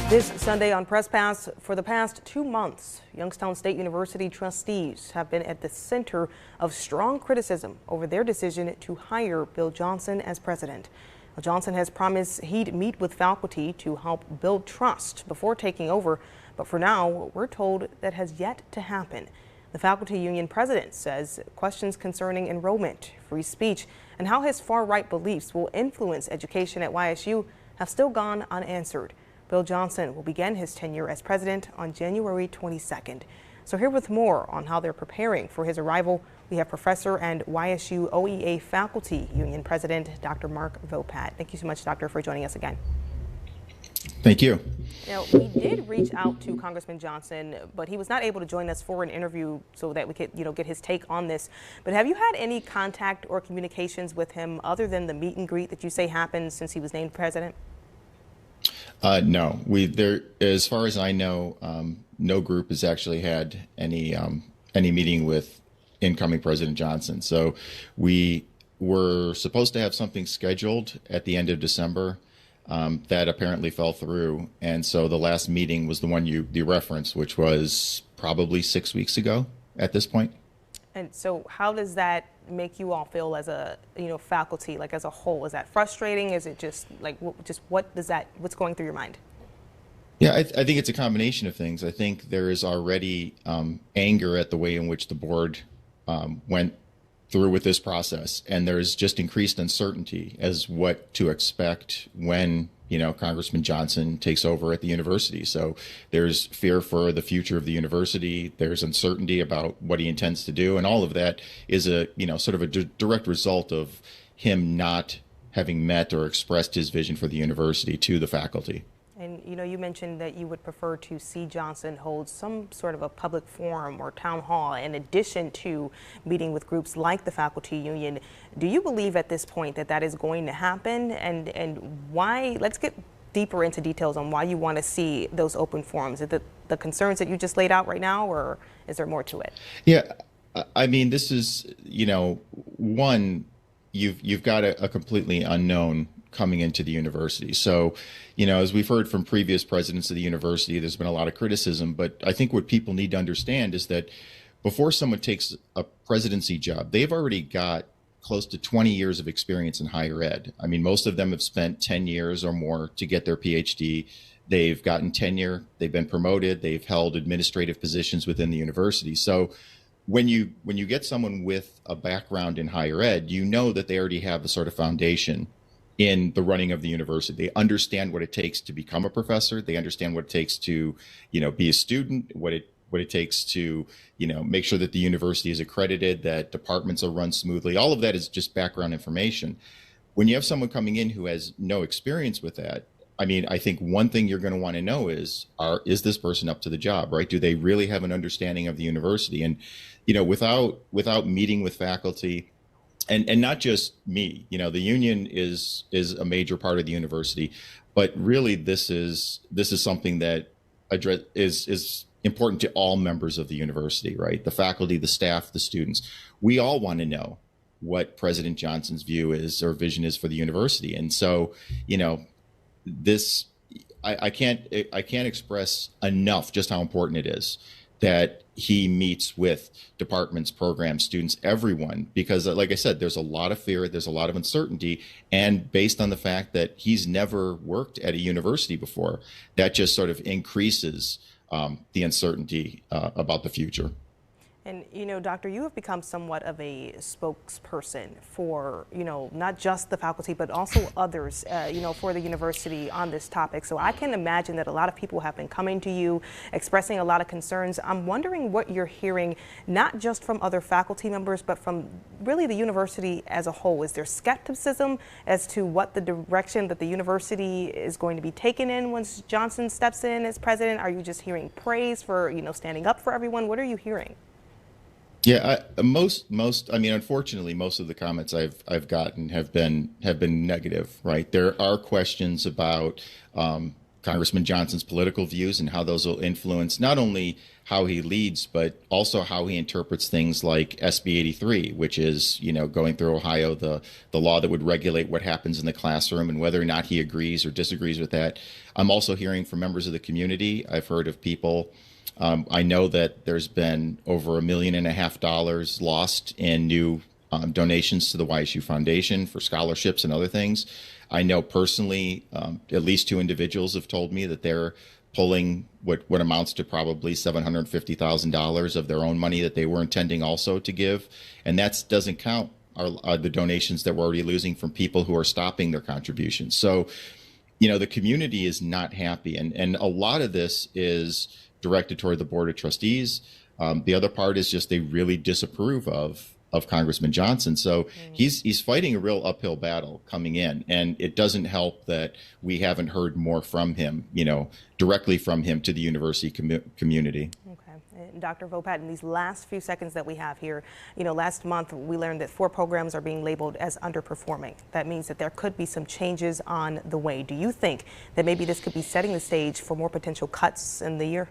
This Sunday on Press Pass, for the past 2 months, Youngstown State University trustees have been at the center of strong criticism over their decision to hire Bill Johnson as president. Well, Johnson has promised he'd meet with faculty to help build trust before taking over, but for now, we're told that has yet to happen. The faculty union president says questions concerning enrollment, free speech, and how his far-right beliefs will influence education at YSU have still gone unanswered. Bill Johnson will begin his tenure as president on January 22nd. So here with more on how they're preparing for his arrival, we have professor and YSU OEA faculty union president, Dr. Mark Vopat. Thank you so much, doctor, for joining us again. Thank you. Now, we did reach out to Congressman Johnson, but he was not able to join us for an interview so that we could, get his take on this. But have you had any contact or communications with him other than the meet and greet that you say happened since he was named president? No, as far as I know, no group has actually had any meeting with incoming President Johnson. So we were supposed to have something scheduled at the end of December that apparently fell through. And so the last meeting was the one you referenced, which was probably 6 weeks ago at this point. And so how does that make you all feel as a, faculty, like as a whole? Is that frustrating? Is it just like, what's going through your mind? Yeah, I think it's a combination of things. I think there is already anger at the way in which the board went through with this process. And there's just increased uncertainty as what to expect when Congressman Johnson takes over at the university. So there's fear for the future of the university. There's uncertainty about what he intends to do. And all of that is sort of a direct result of him not having met or expressed his vision for the university to the faculty. And, you mentioned that you would prefer to see Johnson hold some sort of a public forum or town hall in addition to meeting with groups like the faculty union. Do you believe at this point that that is going to happen? And why? Let's get deeper into details on why you want to see those open forums. Is it the concerns that you just laid out right now, or is there more to it? Yeah, I mean, this is, one, you've got a completely unknown coming into the university. So, as we've heard from previous presidents of the university, there's been a lot of criticism, but I think what people need to understand is that before someone takes a presidency job, they've already got close to 20 years of experience in higher ed. I mean, most of them have spent 10 years or more to get their PhD. They've gotten tenure, they've been promoted, they've held administrative positions within the university. So when you get someone with a background in higher ed, you know that they already have a sort of foundation in the running of the university. They understand what it takes to become a professor. They understand what it takes to, be a student, what it takes to, make sure that the university is accredited, that departments are run smoothly. All of that is just background information. When you have someone coming in who has no experience with that, I mean, I think one thing you're going to want to know is this person up to the job, right? Do they really have an understanding of the university? And, without meeting with faculty, and not just me, the union is a major part of the university, but really this is something that is important to all members of the university, right? The faculty, the staff, the students. We all want to know what President Johnson's view is or vision is for the university. And so, I can't express enough just how important it is that he meets with departments, programs, students, everyone, because like I said, there's a lot of fear, there's a lot of uncertainty, and based on the fact that he's never worked at a university before, that just sort of increases the uncertainty about the future. And, Doctor, you have become somewhat of a spokesperson for, not just the faculty, but also others, for the university on this topic. So I can imagine that a lot of people have been coming to you, expressing a lot of concerns. I'm wondering what you're hearing, not just from other faculty members, but from really the university as a whole. Is there skepticism as to what the direction that the university is going to be taken in once Johnson steps in as president? Are you just hearing praise for, standing up for everyone? What are you hearing? Yeah, unfortunately, most of the comments I've gotten have been negative, right? There are questions about, Congressman Johnson's political views and how those will influence not only how he leads, but also how he interprets things like SB 83, which is, going through Ohio, the law that would regulate what happens in the classroom and whether or not he agrees or disagrees with that. I'm also hearing from members of the community. I've heard of people. I know that there's been over $1.5 million lost in new donations to the YSU Foundation for scholarships and other things. I know personally, at least 2 individuals have told me that they're pulling what amounts to probably $750,000 of their own money that they were intending also to give. And that doesn't count the donations that we're already losing from people who are stopping their contributions. So, the community is not happy. And a lot of this is directed toward the Board of Trustees. The other part is just they really disapprove of Congressman Johnson. So he's fighting a real uphill battle coming in. And it doesn't help that we haven't heard more from him, directly from him to the university community. Okay. And Dr. Vopat, in these last few seconds that we have here, last month we learned that 4 programs are being labeled as underperforming. That means that there could be some changes on the way. Do you think that maybe this could be setting the stage for more potential cuts in the year?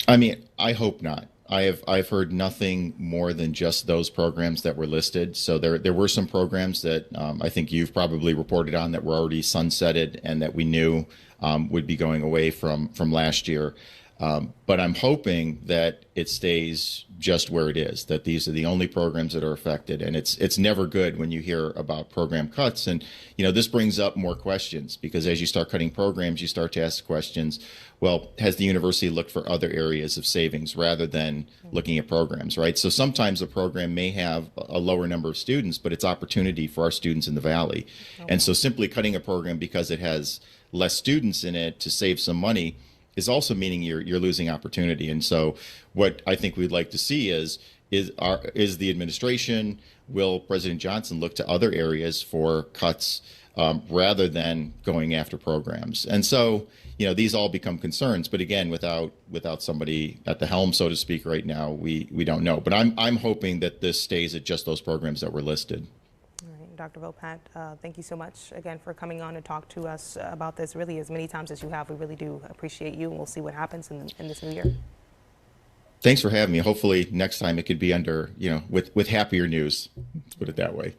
I mean, I hope not. I've heard nothing more than just those programs that were listed. So there were some programs that I think you've probably reported on that were already sunsetted and that we knew would be going away from last year. But I'm hoping that it stays just where it is, that these are the only programs that are affected. And it's never good when you hear about program cuts. And, this brings up more questions because as you start cutting programs, you start to ask questions. Well, has the university looked for other areas of savings rather than looking at programs, right? So sometimes a program may have a lower number of students, but it's opportunity for our students in the Valley. Okay. And so simply cutting a program because it has less students in it to save some money is also meaning you're losing opportunity. And so what I think we'd like to see is the administration, will President Johnson look to other areas for cuts rather than going after programs? And so, these all become concerns. But again, without somebody at the helm, so to speak, right now, we don't know. But I'm hoping that this stays at just those programs that were listed. Dr. Vopat, thank you so much again for coming on and talk to us about this really as many times as you have. We really do appreciate you, and we'll see what happens in this new year. Thanks for having me. Hopefully next time it could be under, with happier news. Let's put it that way.